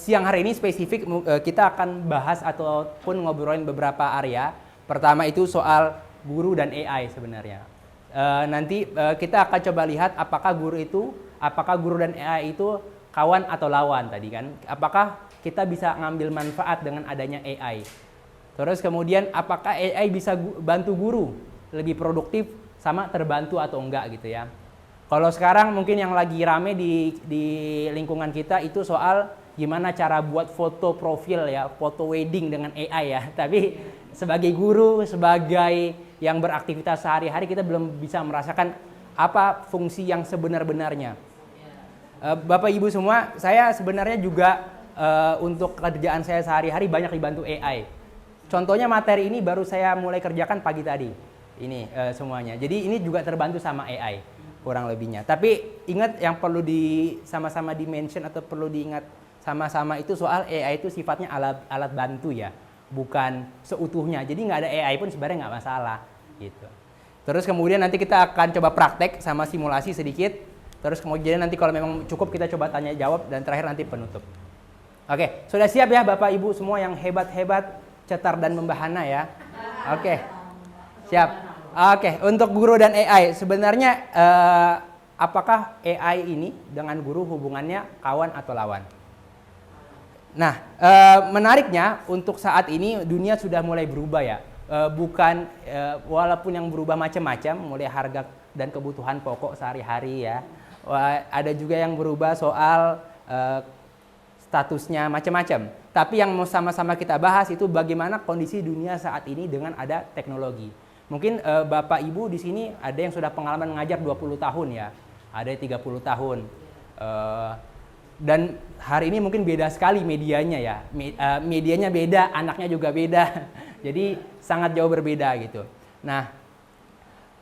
siang hari ini spesifik kita akan bahas ataupun ngobrolin beberapa area. Pertama itu soal guru dan AI sebenarnya. Nanti kita akan coba lihat apakah guru dan AI itu kawan atau lawan tadi kan. Apakah kita bisa ngambil manfaat dengan adanya AI. Terus kemudian apakah AI bisa bantu guru lebih produktif sama terbantu atau enggak gitu ya. Kalau sekarang mungkin yang lagi rame di lingkungan kita itu soal gimana cara buat foto profil ya, foto wedding dengan AI ya. Tapi sebagai guru, sebagai yang beraktivitas sehari-hari kita belum bisa merasakan apa fungsi yang sebenar-benarnya. Bapak Ibu semua, saya sebenarnya juga untuk kerjaan saya sehari-hari banyak dibantu AI. Contohnya materi ini baru saya mulai kerjakan pagi tadi. Ini semuanya. Jadi ini juga terbantu sama AI kurang lebihnya. Tapi ingat yang perlu sama-sama di-mention atau perlu diingat sama-sama itu soal AI itu sifatnya alat bantu ya, bukan seutuhnya. Jadi nggak ada AI pun sebenarnya nggak masalah gitu. Terus kemudian nanti kita akan coba praktek sama simulasi sedikit. Terus kemudian nanti kalau memang cukup kita coba tanya jawab dan terakhir nanti penutup. Oke, sudah siap ya Bapak Ibu semua yang hebat-hebat, cetar dan membahana ya? Oke, siap. Oke, untuk guru dan AI sebenarnya apakah AI ini dengan guru hubungannya kawan atau lawan? Nah, menariknya untuk saat ini dunia sudah mulai berubah ya. Walaupun yang berubah macam-macam, mulai harga dan kebutuhan pokok sehari-hari ya. Ada juga yang berubah soal statusnya macam-macam. Tapi yang mau sama-sama kita bahas itu bagaimana kondisi dunia saat ini dengan ada teknologi. Mungkin Bapak Ibu di sini ada yang sudah pengalaman mengajar 20 tahun ya. Ada 30 tahun. Dan hari ini mungkin beda sekali medianya ya. Medianya beda, anaknya juga beda. Jadi sangat jauh berbeda gitu. Nah,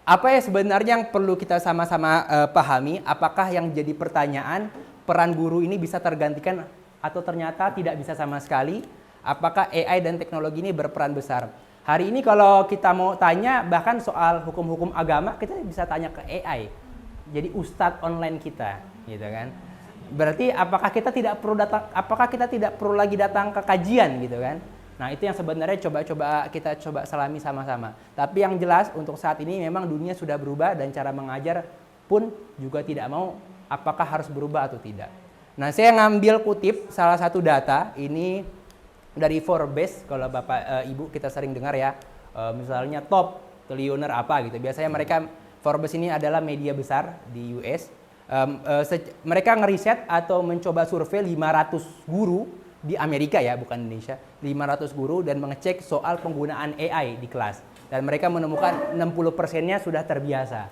apa ya sebenarnya yang perlu kita sama-sama pahami? Apakah yang jadi pertanyaan peran guru ini bisa tergantikan atau ternyata tidak bisa sama sekali? Apakah AI dan teknologi ini berperan besar? Hari ini kalau kita mau tanya bahkan soal hukum-hukum agama kita bisa tanya ke AI. Jadi ustadz online kita, gitu kan? Berarti apakah kita tidak perlu lagi datang ke kajian gitu kan? Nah, itu yang sebenarnya kita coba selami sama-sama. Tapi yang jelas untuk saat ini memang dunia sudah berubah dan cara mengajar pun juga tidak mau apakah harus berubah atau tidak. Nah, saya ngambil kutip salah satu data ini dari Forbes, kalau Bapak Ibu kita sering dengar ya, misalnya top triliuner apa gitu. Biasanya Forbes ini adalah media besar di US. Mereka ngeriset atau mencoba survei 500 guru di Amerika ya, bukan Indonesia. 500 guru dan mengecek soal penggunaan AI di kelas. Dan mereka menemukan 60%-nya sudah terbiasa.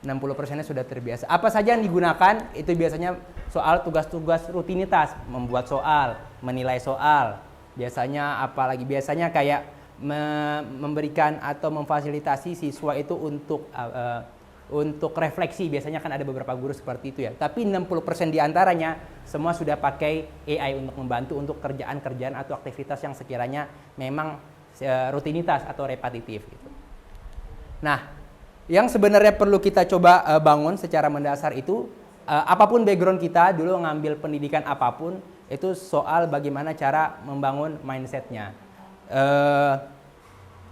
60%-nya sudah terbiasa. Apa saja yang digunakan itu biasanya soal tugas-tugas rutinitas, membuat soal, menilai soal. Biasanya kayak memberikan atau memfasilitasi siswa itu untuk refleksi. Biasanya kan ada beberapa guru seperti itu ya. Tapi 60% diantaranya semua sudah pakai AI untuk membantu untuk kerjaan-kerjaan atau aktivitas yang sekiranya memang rutinitas atau repetitif gitu. Nah, yang sebenarnya perlu kita coba bangun secara mendasar itu apapun background kita dulu ngambil pendidikan apapun itu soal bagaimana cara membangun mindset-nya.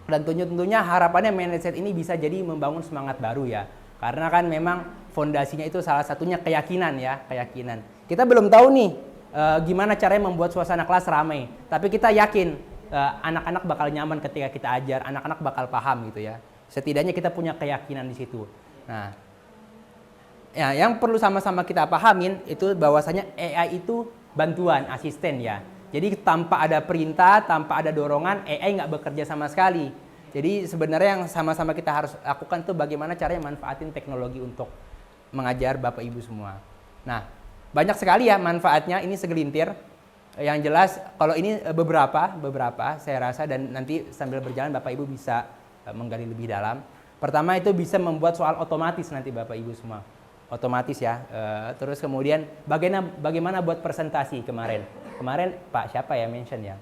Dan tentunya harapannya mindset ini bisa jadi membangun semangat baru ya. Karena kan memang fondasinya itu salah satunya keyakinan ya, keyakinan. Kita belum tahu nih gimana caranya membuat suasana kelas ramai. Tapi kita yakin anak-anak bakal nyaman ketika kita ajar, anak-anak bakal paham gitu ya. Setidaknya kita punya keyakinan di situ. Nah, ya, yang perlu sama-sama kita pahamin itu bahwasanya AI itu bantuan, asisten ya. Jadi tanpa ada perintah, tanpa ada dorongan, AI nggak bekerja sama sekali. Jadi sebenarnya yang sama-sama kita harus lakukan itu bagaimana caranya manfaatin teknologi untuk mengajar Bapak Ibu semua. Nah, banyak sekali ya manfaatnya, ini segelintir. Yang jelas kalau ini beberapa saya rasa dan nanti sambil berjalan Bapak Ibu bisa menggali lebih dalam. Pertama itu bisa membuat soal otomatis nanti Bapak Ibu semua. Otomatis ya. Terus kemudian bagaimana buat presentasi kemarin Pak siapa ya mention ya.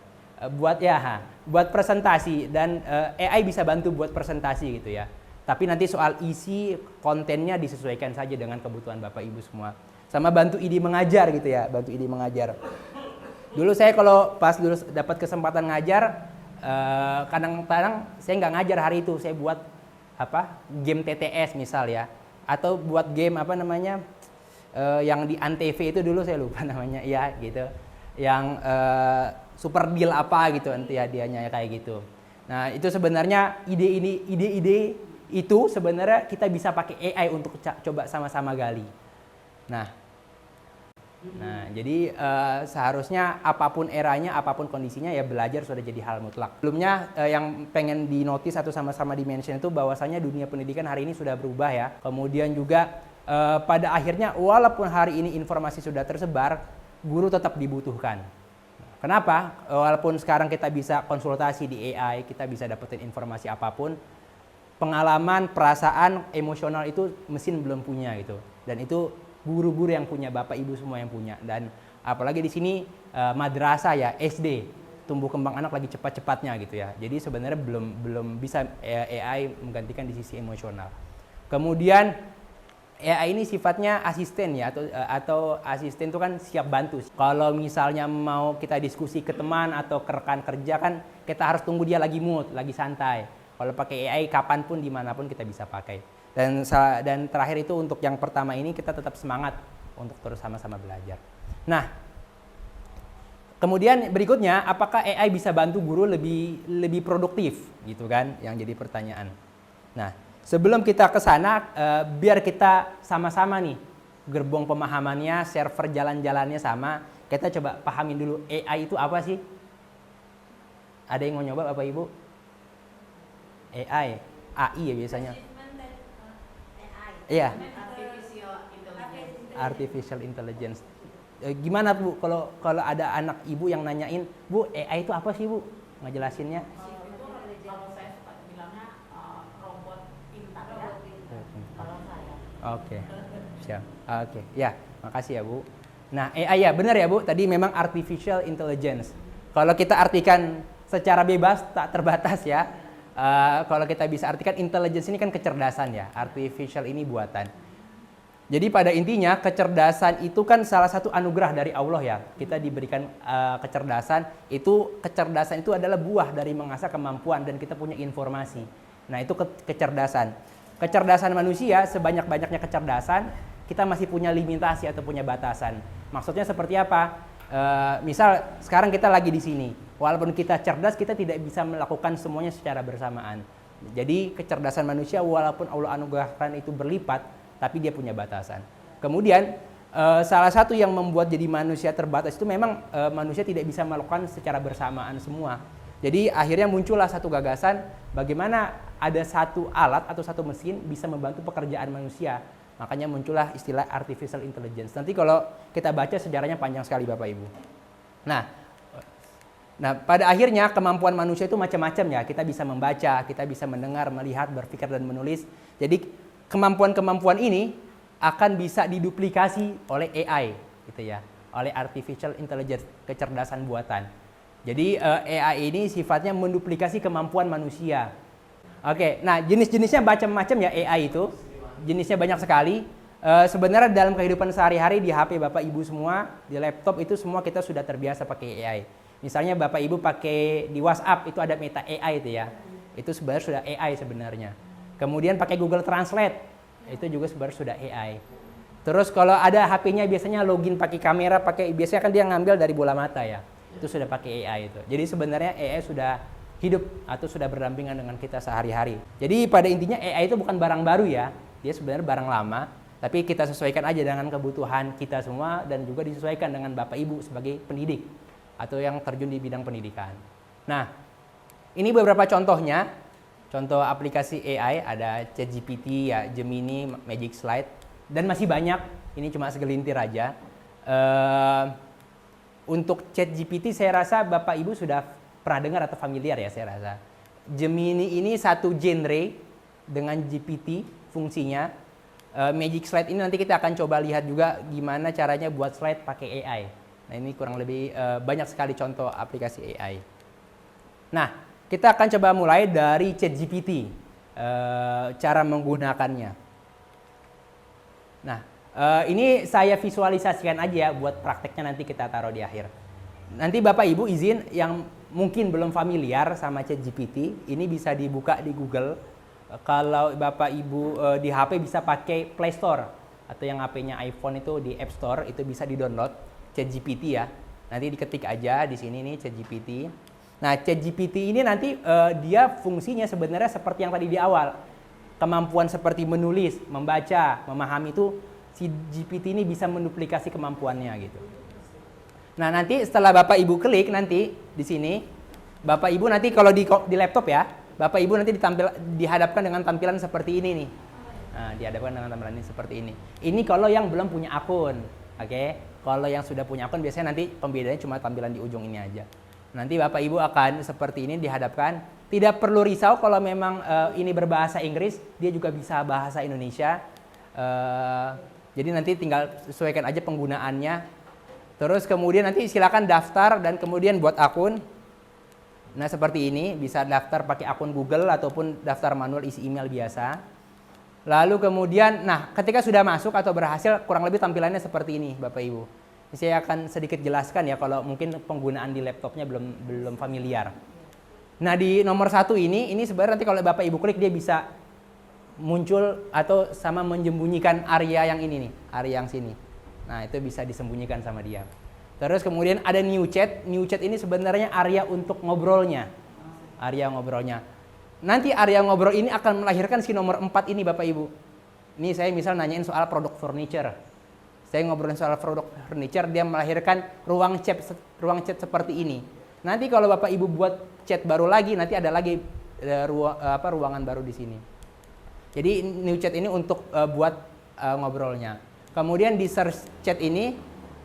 Buat presentasi dan AI bisa bantu buat presentasi gitu ya. Tapi nanti soal isi kontennya disesuaikan saja dengan kebutuhan Bapak Ibu semua. Sama bantu ide mengajar gitu ya, bantu ide mengajar. Dulu saya kalau pas dulu dapat kesempatan ngajar, kadang-kadang saya nggak ngajar hari itu, saya buat game TTS misal ya, atau buat game yang di Antv itu dulu saya lupa namanya, ya gitu, yang super deal apa gitu nanti hadiahnya kayak gitu. Nah itu sebenarnya ide-ide itu sebenarnya kita bisa pakai AI untuk coba sama-sama gali. Nah, jadi seharusnya apapun eranya, apapun kondisinya ya belajar sudah jadi hal mutlak. Sebelumnya yang pengen dinotis atau sama-sama di-mention itu bahwasanya dunia pendidikan hari ini sudah berubah ya. Kemudian juga pada akhirnya walaupun hari ini informasi sudah tersebar, guru tetap dibutuhkan. Kenapa? Walaupun sekarang kita bisa konsultasi di AI, kita bisa dapetin informasi apapun, pengalaman, perasaan, emosional itu mesin belum punya gitu. Dan itu guru-guru yang punya, bapak ibu semua yang punya. Dan apalagi di sini madrasah ya, SD, tumbuh kembang anak lagi cepat-cepatnya gitu ya. Jadi sebenarnya belum bisa AI menggantikan di sisi emosional. Kemudian AI ini sifatnya asisten ya, atau asisten itu kan siap bantu. Kalau misalnya mau kita diskusi ke teman atau ke rekan kerja kan kita harus tunggu dia lagi mood, lagi santai. Kalau pakai AI kapanpun dimanapun kita bisa pakai. Dan terakhir itu untuk yang pertama ini kita tetap semangat untuk terus sama-sama belajar. Nah, kemudian berikutnya apakah AI bisa bantu guru lebih produktif gitu kan yang jadi pertanyaan. Nah, sebelum kita ke sana biar kita sama-sama nih gerbong pemahamannya, server jalan-jalannya sama, kita coba pahamin dulu AI itu apa sih? Ada yang mau nyoba Bapak Ibu? AI ya biasanya. Iya. Artificial intelligence. Gimana Bu kalau ada anak ibu yang nanyain, Bu AI itu apa sih Bu? Ngejelasinnya. Kalau saya suka bilangnya robot pintar ya. Kalau saya. Oke. Siap. Oke. Ya, makasih ya Bu. Nah, AI ya benar ya Bu, tadi memang artificial intelligence. Kalau kita artikan secara bebas tak terbatas ya. Kalau kita bisa artikan intelligence ini kan kecerdasan ya, artificial ini buatan. Jadi pada intinya kecerdasan itu kan salah satu anugerah dari Allah ya. Kita diberikan kecerdasan itu adalah buah dari mengasah kemampuan dan kita punya informasi. Nah itu kecerdasan. Kecerdasan manusia sebanyak-banyaknya kecerdasan kita masih punya limitasi atau punya batasan. Maksudnya seperti apa? Misal sekarang kita lagi di sini, walaupun kita cerdas, kita tidak bisa melakukan semuanya secara bersamaan. Jadi kecerdasan manusia walaupun Allah anugerahkan itu berlipat, tapi dia punya batasan. Kemudian salah satu yang membuat jadi manusia terbatas itu memang manusia tidak bisa melakukan secara bersamaan semua. Jadi akhirnya muncullah satu gagasan bagaimana ada satu alat atau satu mesin bisa membantu pekerjaan manusia. Makanya muncullah istilah artificial intelligence. Nanti kalau kita baca sejarahnya panjang sekali Bapak Ibu. Nah pada akhirnya kemampuan manusia itu macam-macam ya. Kita bisa membaca, kita bisa mendengar, melihat, berpikir dan menulis. Jadi kemampuan-kemampuan ini akan bisa diduplikasi oleh AI gitu ya, oleh artificial intelligence, kecerdasan buatan. Jadi AI ini sifatnya menduplikasi kemampuan manusia. Oke, nah jenis-jenisnya macam-macam ya AI itu. Jenisnya banyak sekali. Sebenarnya dalam kehidupan sehari-hari di HP Bapak Ibu semua, di laptop itu semua kita sudah terbiasa pakai AI. Misalnya Bapak Ibu pakai di WhatsApp itu ada Meta AI itu ya. Itu sebenarnya sudah AI sebenarnya. Kemudian pakai Google Translate, itu juga sebenarnya sudah AI. Terus kalau ada HP-nya biasanya login pakai kamera, biasanya kan dia ngambil dari bola mata ya. Itu sudah pakai AI itu. Jadi sebenarnya AI sudah hidup atau sudah berdampingan dengan kita sehari-hari. Jadi pada intinya AI itu bukan barang baru ya. Dia sebenarnya barang lama, tapi kita sesuaikan aja dengan kebutuhan kita semua dan juga disesuaikan dengan Bapak Ibu sebagai pendidik atau yang terjun di bidang pendidikan. Nah, ini beberapa contohnya. Contoh aplikasi AI ada ChatGPT ya, Gemini, Magic Slide dan masih banyak. Ini cuma segelintir aja. Untuk ChatGPT saya rasa Bapak Ibu sudah pernah dengar atau familiar ya saya rasa. Gemini ini satu genre dengan GPT fungsinya. Magic Slide ini nanti kita akan coba lihat juga gimana caranya buat slide pakai AI. Nah ini kurang lebih banyak sekali contoh aplikasi AI. Nah kita akan coba mulai dari ChatGPT, cara menggunakannya. Nah ini saya visualisasikan aja buat prakteknya nanti kita taruh di akhir. Nanti Bapak Ibu izin yang mungkin belum familiar sama ChatGPT, ini bisa dibuka di Google. Kalau Bapak Ibu di HP bisa pakai Play Store atau yang HP-nya iPhone itu di App Store, itu bisa di-download ChatGPT ya. Nanti diketik aja di sini nih ChatGPT. Nah, ChatGPT ini nanti dia fungsinya sebenarnya seperti yang tadi di awal. Kemampuan seperti menulis, membaca, memahami itu si GPT ini bisa menduplikasi kemampuannya gitu. Nah, nanti setelah Bapak Ibu klik nanti di sini, Bapak Ibu nanti kalau di laptop ya, Bapak Ibu nanti dihadapkan dengan tampilan seperti ini nih. Nah, dihadapkan dengan tampilan ini seperti ini. Ini kalau yang belum punya akun, oke? Kalau yang sudah punya akun biasanya nanti pembedaannya cuma tampilan di ujung ini aja. Nanti Bapak Ibu akan seperti ini dihadapkan. Tidak perlu risau kalau memang ini berbahasa Inggris, dia juga bisa bahasa Indonesia. Jadi nanti tinggal sesuaikan aja penggunaannya. Terus kemudian nanti silakan daftar dan kemudian buat akun. Nah, seperti ini, bisa daftar pakai akun Google ataupun daftar manual isi email biasa. Lalu kemudian, nah ketika sudah masuk atau berhasil, kurang lebih tampilannya seperti ini Bapak Ibu. Saya akan sedikit jelaskan ya kalau mungkin penggunaan di laptopnya belum familiar. Nah, di nomor 1 ini sebenarnya nanti kalau Bapak Ibu klik dia bisa muncul atau sama menyembunyikan area yang ini nih, area yang sini. Nah, itu bisa disembunyikan sama dia. Terus kemudian ada new chat. New chat ini sebenarnya area untuk ngobrolnya. Area ngobrolnya. Nanti area ngobrol ini akan melahirkan si nomor 4 ini Bapak Ibu. Ini saya misal nanyain soal produk furniture. Saya ngobrolin soal produk furniture, dia melahirkan ruang chat seperti ini. Nanti kalau Bapak Ibu buat chat baru lagi, nanti ada lagi ruangan baru di sini. Jadi new chat ini untuk buat ngobrolnya. Kemudian di search chat ini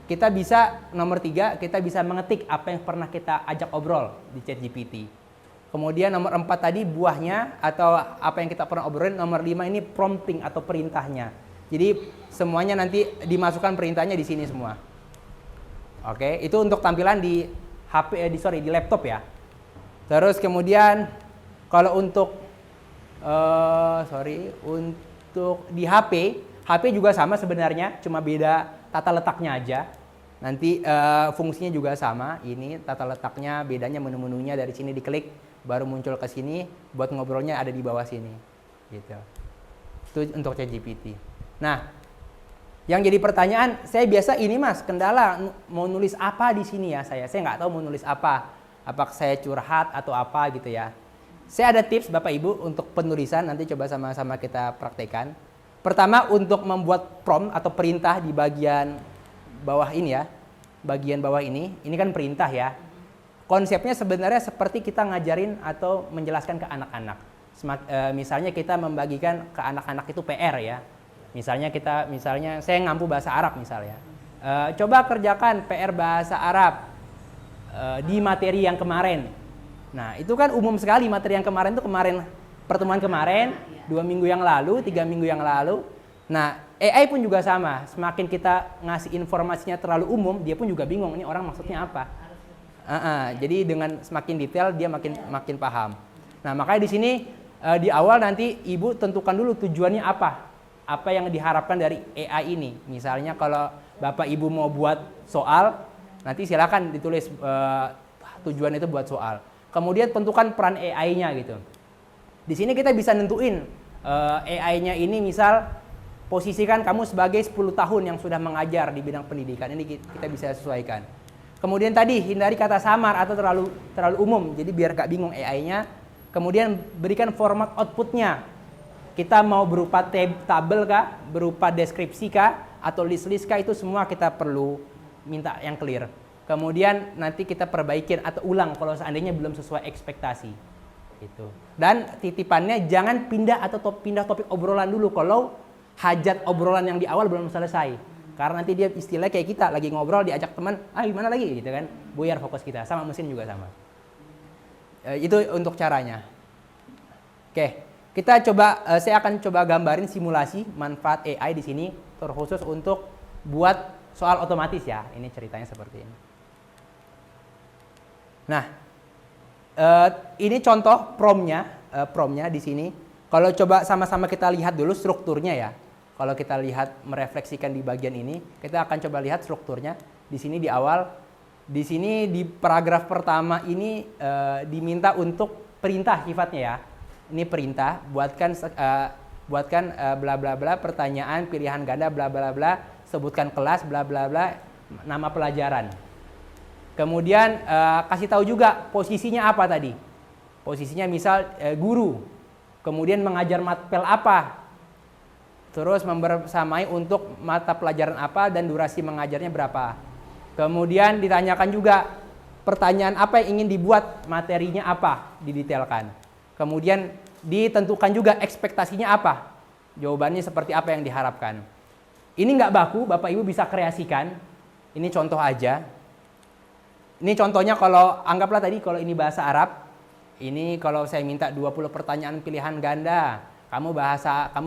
kita bisa nomor 3 kita bisa mengetik apa yang pernah kita ajak obrol di ChatGPT. Kemudian nomor 4 tadi buahnya atau apa yang kita pernah obrolin. Nomor 5 ini prompting atau perintahnya. Jadi semuanya nanti dimasukkan perintahnya di sini semua. Oke, itu untuk tampilan di HP di laptop ya. Terus kemudian kalau untuk untuk di HP juga sama sebenarnya, cuma beda tata letaknya aja. Nanti fungsinya juga sama. Ini tata letaknya, bedanya menu-menunya dari sini diklik baru muncul ke sini, buat ngobrolnya ada di bawah sini. Gitu. Itu untuk ChatGPT. Nah, yang jadi pertanyaan, saya biasa ini Mas, kendala mau nulis apa di sini ya saya nggak tahu mau nulis apa. Apakah saya curhat atau apa gitu ya. Saya ada tips Bapak Ibu untuk penulisan, nanti coba sama-sama kita praktekkan. Pertama, untuk membuat prompt atau perintah di bagian bawah ini ya. Bagian bawah ini kan perintah ya. Konsepnya sebenarnya seperti kita ngajarin atau menjelaskan ke anak-anak. Misalnya kita membagikan ke anak-anak itu PR ya. Misalnya saya ngampu bahasa Arab misalnya. Coba kerjakan PR bahasa Arab di materi yang kemarin. Nah, itu kan umum sekali materi yang kemarin itu pertemuan kemarin, 2 minggu yang lalu, 3 minggu yang lalu. Nah, AI pun juga sama. Semakin kita ngasih informasinya terlalu umum, dia pun juga bingung ini orang maksudnya apa. Jadi dengan semakin detail dia makin paham. Nah, makanya di sini di awal nanti Ibu tentukan dulu tujuannya apa. Apa yang diharapkan dari AI ini. Misalnya kalau Bapak Ibu mau buat soal, nanti silakan ditulis tujuan itu buat soal. Kemudian tentukan peran AI-nya gitu. Di sini kita bisa nentuin AI-nya ini misal posisikan kamu sebagai 10 tahun yang sudah mengajar di bidang pendidikan. Ini kita bisa sesuaikan. Kemudian tadi hindari kata samar atau terlalu umum. Jadi biar gak bingung AI-nya. Kemudian berikan format outputnya. Kita mau berupa tabel kah, berupa deskripsi kah, atau list kah, itu semua kita perlu minta yang clear. Kemudian nanti kita perbaikin atau ulang kalau seandainya belum sesuai ekspektasi. Gitu. Dan titipannya jangan pindah topik obrolan dulu kalau hajat obrolan yang di awal belum selesai. Karena nanti dia istilahnya kayak kita lagi ngobrol diajak teman, gimana lagi gitu kan, buyar fokus kita. Sama mesin juga sama. Itu untuk caranya. Oke. Saya akan coba gambarin simulasi manfaat AI di sini terkhusus untuk buat soal otomatis ya. Ini ceritanya seperti ini. Nah, ini contoh promnya di sini. Kalau coba sama-sama kita lihat dulu strukturnya ya. Kalau kita lihat merefleksikan di bagian ini, kita akan coba lihat strukturnya. Di sini di awal Di sini di paragraf pertama ini diminta untuk perintah sifatnya ya. Ini perintah, buatkan bla bla bla pertanyaan pilihan ganda bla bla bla, sebutkan kelas bla bla bla, nama pelajaran. Kemudian kasih tahu juga posisinya apa tadi. Posisinya misal guru. Kemudian mengajar matpel apa. Terus membersamai untuk mata pelajaran apa dan durasi mengajarnya berapa. Kemudian ditanyakan juga pertanyaan apa yang ingin dibuat, materinya apa, didetailkan. Kemudian ditentukan juga ekspektasinya apa, jawabannya seperti apa yang diharapkan. Ini nggak baku, Bapak Ibu bisa kreasikan. Ini contoh aja. Ini contohnya kalau anggaplah tadi kalau ini bahasa Arab, ini kalau saya minta 20 pertanyaan pilihan ganda, kamu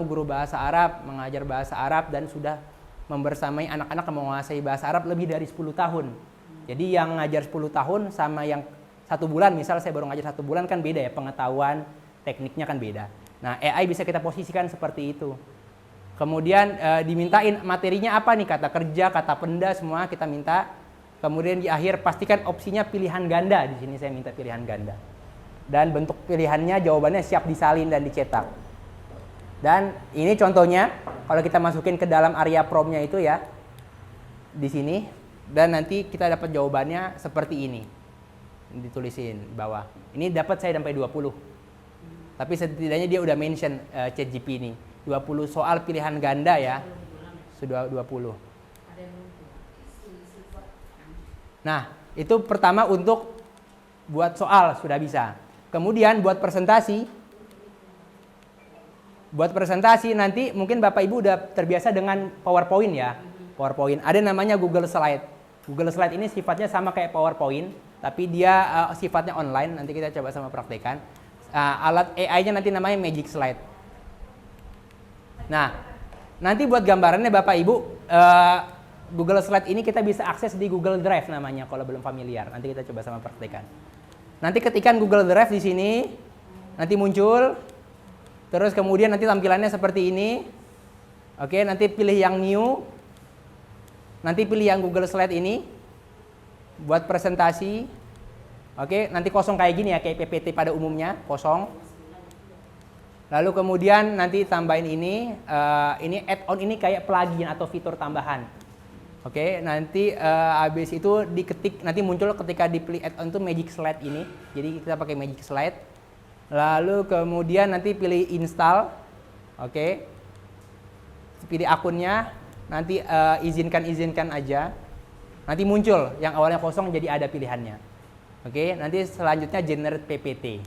guru bahasa Arab, mengajar bahasa Arab dan sudah membersamai anak-anak yang menguasai bahasa Arab lebih dari 10 tahun. Jadi yang ngajar 10 tahun sama yang 1 bulan, misal saya baru ngajar 1 bulan kan beda ya, pengetahuan, tekniknya kan beda. Nah, AI bisa kita posisikan seperti itu. Kemudian dimintain materinya apa nih, kata kerja, kata penda, semua kita minta. Kemudian di akhir pastikan opsinya pilihan ganda, di sini saya minta pilihan ganda. Dan bentuk pilihannya, jawabannya siap disalin dan dicetak. Dan ini contohnya, kalau kita masukin ke dalam area prompt-nya itu ya, di sini, dan nanti kita dapat jawabannya seperti ini. Ditulisin di bawah. Ini dapat saya sampai 20. Tapi setidaknya dia udah mention ChatGPT ini. 20 soal pilihan ganda ya. Sudah 20. Nah, itu pertama untuk buat soal sudah bisa. Kemudian buat presentasi. Buat presentasi nanti mungkin Bapak Ibu udah terbiasa dengan PowerPoint ya. PowerPoint. Ada namanya Google Slide. Google Slide ini sifatnya sama kayak PowerPoint, tapi dia sifatnya online. Nanti kita coba sama praktekan. Alat AI-nya nanti namanya Magic Slide. Nah, nanti buat gambarannya Bapak Ibu, Google Slide ini kita bisa akses di Google Drive namanya kalau belum familiar. Nanti kita coba sama praktekan. Nanti ketikkan Google Drive di sini, nanti muncul. Terus kemudian nanti tampilannya seperti ini. Oke, nanti pilih yang new. Nanti pilih yang Google Slide ini. Buat presentasi. Oke, nanti kosong kayak gini ya, kayak PPT pada umumnya, kosong. Lalu kemudian nanti tambahin ini add-on ini kayak plugin atau fitur tambahan. Oke, nanti habis itu diketik, nanti muncul ketika dipilih add-on itu Magic Slide ini. Jadi kita pakai Magic Slide. Lalu kemudian nanti pilih install, oke. Pilih akunnya, nanti izinkan aja. Nanti muncul yang awalnya kosong jadi ada pilihannya, oke. Nanti selanjutnya generate PPT.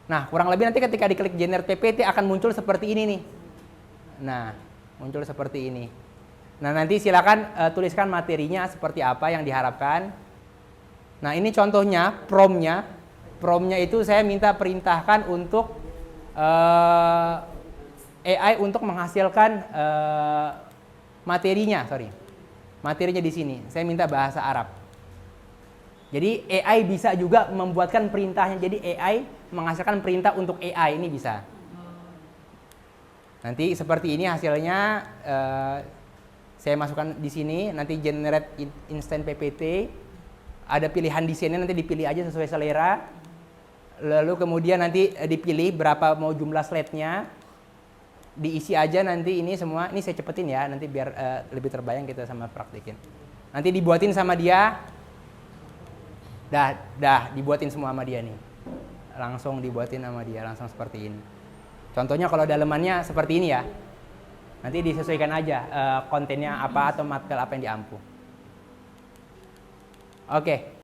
Nah, kurang lebih nanti ketika diklik generate PPT akan muncul seperti ini nih. Nah, muncul seperti ini. Nah, nanti silakan tuliskan materinya seperti apa yang diharapkan. Nah, ini contohnya prompt-nya. Prompt-nya itu saya minta perintahkan untuk AI untuk menghasilkan materinya di sini. Saya minta bahasa Arab. Jadi AI bisa juga membuatkan perintahnya. Jadi AI menghasilkan perintah untuk AI ini bisa. Nanti seperti ini hasilnya. Saya masukkan di sini. Nanti generate instant PPT. Ada pilihan desainnya, nanti dipilih aja sesuai selera. Lalu kemudian nanti dipilih berapa mau jumlah slide-nya, diisi aja nanti ini semua. Ini saya cepetin ya, nanti biar lebih terbayang kita sama praktikin. Nanti dibuatin sama dia, dah dibuatin semua sama dia nih. Langsung dibuatin sama dia, langsung seperti ini. Contohnya kalau dalemannya seperti ini ya, nanti disesuaikan aja kontennya apa atau material apa yang diampu. Oke.